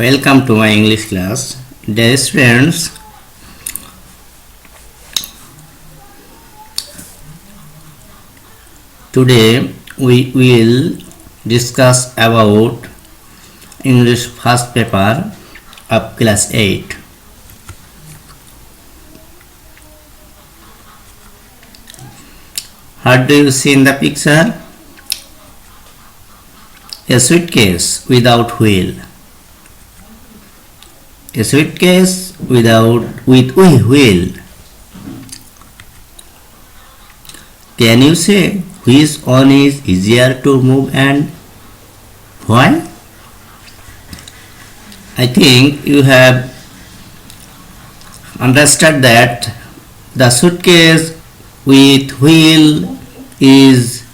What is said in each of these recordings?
Welcome to my English class. Dear students, today we will discuss about English first paper of class 8. What do you see in the picture? A suitcase without wheel. A suitcase with wheel. Can you say which one is easier to move and why? I think you have understood that the suitcase with wheel is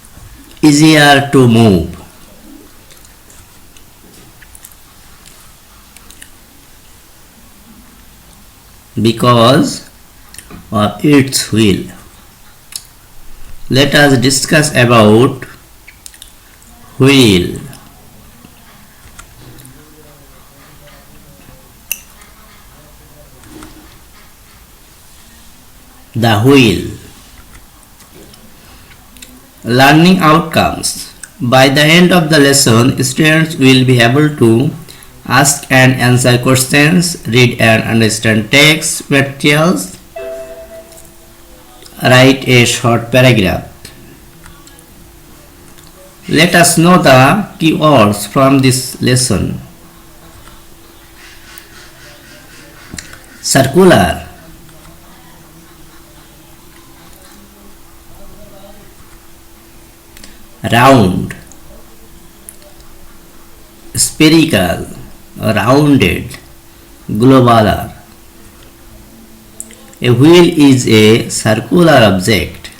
easier to move. Because of its wheel. Let us discuss about wheel. The wheel. Learning outcomes. By the end of the lesson, students will be able to ask and answer questions, read and understand text materials, write a short paragraph. Let us know the keywords from this lesson. Circular, round, spherical, rounded, globular. A wheel is a circular object.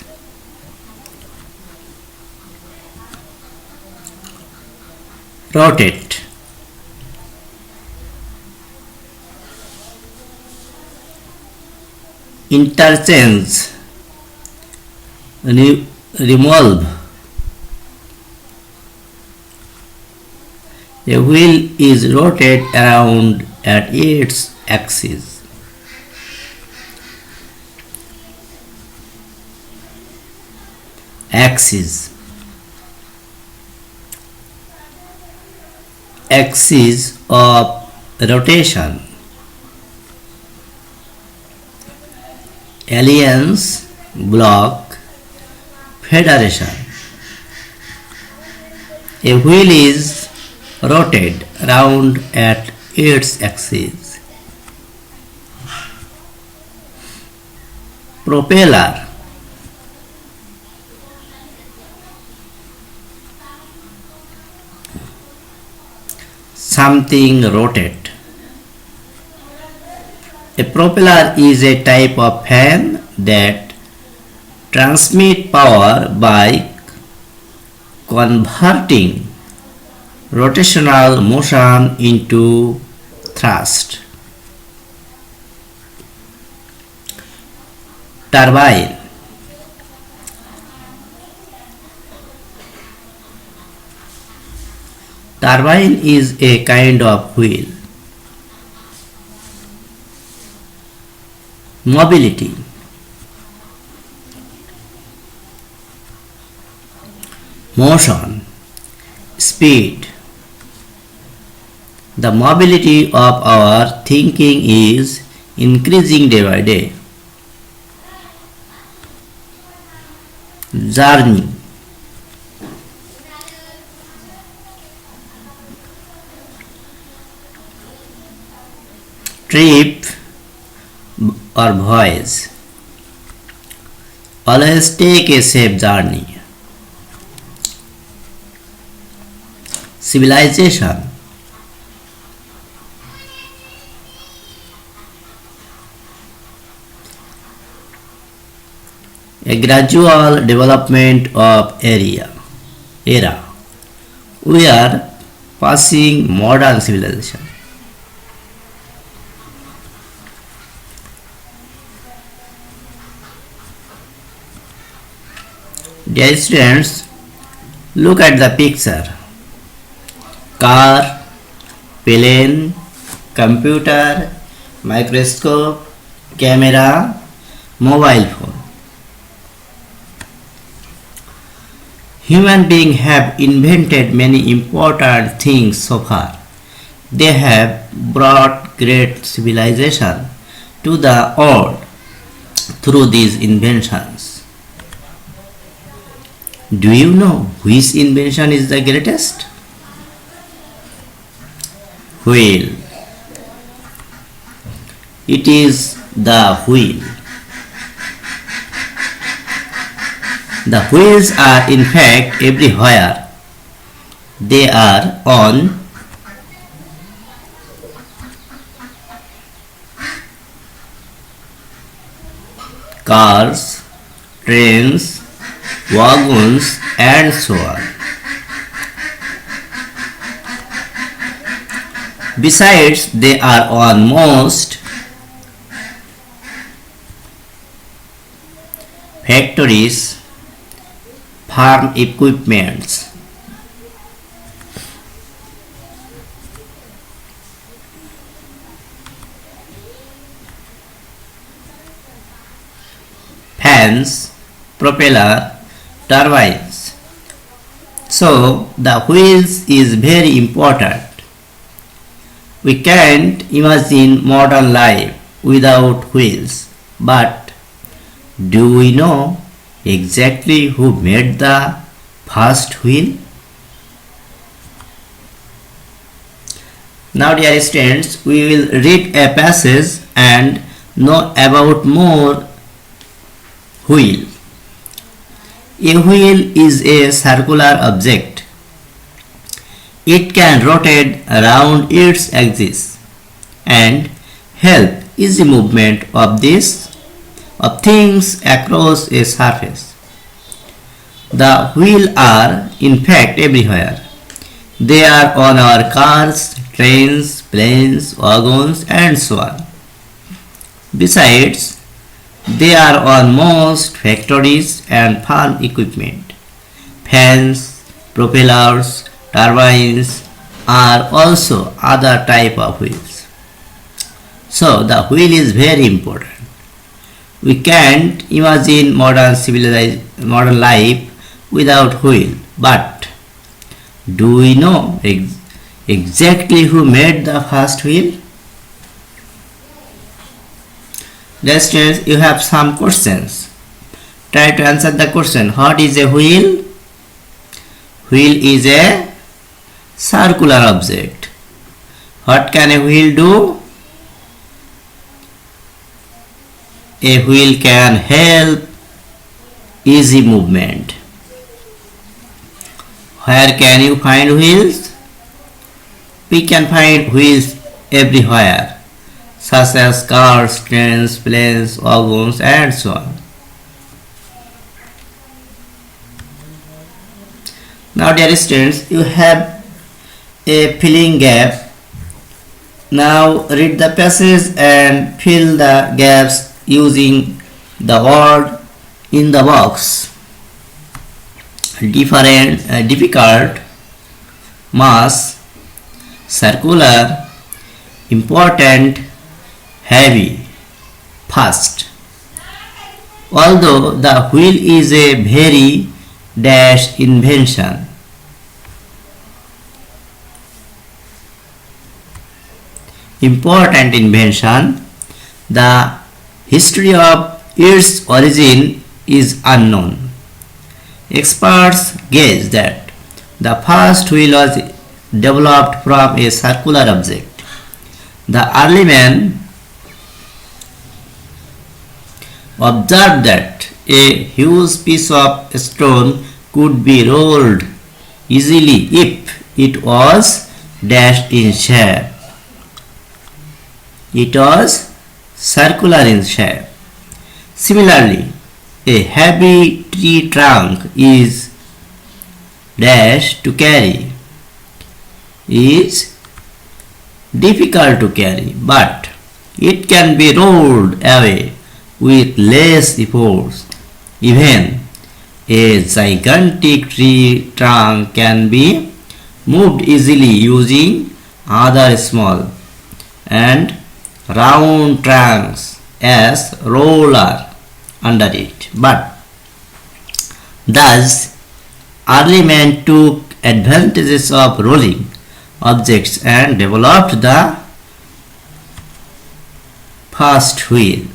Rotate. Interchange. Revolve. A wheel is rotated around at its axis. Axis of rotation. Alliance, block, federation. A wheel is rotated round at its axis. Propeller. Something rotate. A propeller is a type of fan that transmits power by converting rotational motion into thrust. Turbine. Turbine is a kind of wheel. Mobility. Motion. Speed. The mobility of our thinking is increasing day by day. Journey. Trip or voyage. Always take a safe journey. Civilization. A gradual development of era. We are passing modern civilization. Dear students, look at the picture. Car, plane, computer, microscope, camera, mobile phone. Human beings have invented many important things so far. They have brought great civilization to the world through these inventions. Do you know which invention is the greatest? Wheel. It is the wheel. The wheels are in fact everywhere. They are on cars, trains, wagons, and so on. Besides, they are on most factories, farm equipments. Fans, propeller, turbines. So the wheels is very important. We can't imagine modern life without wheels. But do we know exactly who made the first wheel? Now dear students, we will read a passage and know about more wheel. A wheel is a circular object. It can rotate around its axis and help easy movement of things across a surface. The wheels are in fact everywhere. They are on our cars, trains, planes, wagons, and so on. Besides, they are on most factories and farm equipment. Fans, propellers, turbines are also other type of wheels. So the wheel is very important. We can't imagine modern life without wheel. But do we know exactly who made the first wheel? Dear students, you have some questions. Try to answer the question. What is a wheel? Wheel is a circular object. What can a wheel do? A wheel can help easy movement. Where can you find wheels? We can find wheels everywhere, such as cars, trains, planes, wagons, and so on. Now dear students, you have a filling gap. Now read the passage and fill the gaps using the word in the box. Difficult, mass, circular, important, heavy, fast. Although the wheel is a very dash invention, important invention, the history of its origin is unknown. Experts guess that the first wheel was developed from a circular object. The early man observed that a huge piece of stone could be rolled easily if it was dashed in shape. It was circular in shape. Similarly, a heavy tree trunk is dash to carry, is difficult to carry, but it can be rolled away with less effort. Even a gigantic tree trunk can be moved easily using other small and round trunks as roller under it. But thus early man took advantages of rolling objects and developed the first wheel.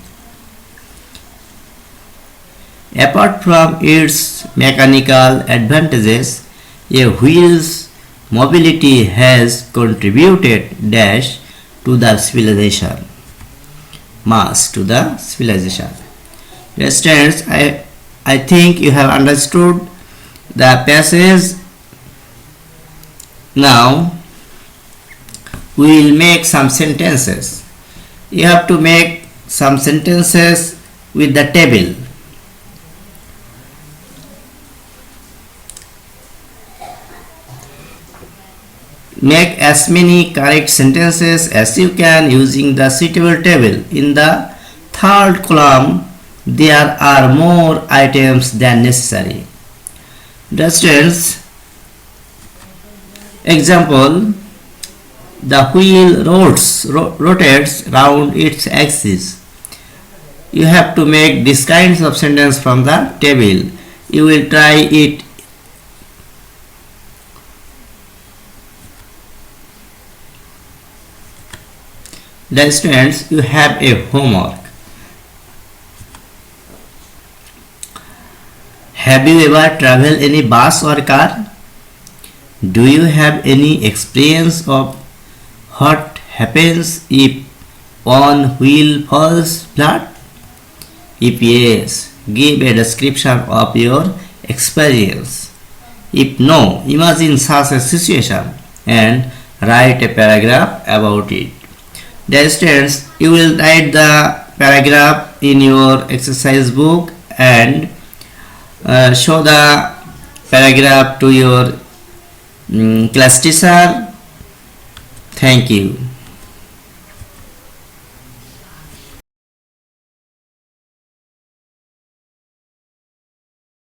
Apart from its mechanical advantages, a wheel's mobility has contributed dash to the civilization. Mass to the civilization. Students, I think you have understood the passage. Now we will make some sentences. You have to make some sentences with the table. Make as many correct sentences as you can using the suitable table. In the third column, there are more items than necessary. Students, example, the wheel rotates round its axis. You have to make these kinds of sentence from the table. You will try it. Then students, you have a homework. Have you ever traveled any bus or car? Do you have any experience of what happens if one wheel falls flat? If yes, give a description of your experience. If no, imagine such a situation and write a paragraph about it. Dear students, you will write the paragraph in your exercise book and show the paragraph to your class teacher. Thank you.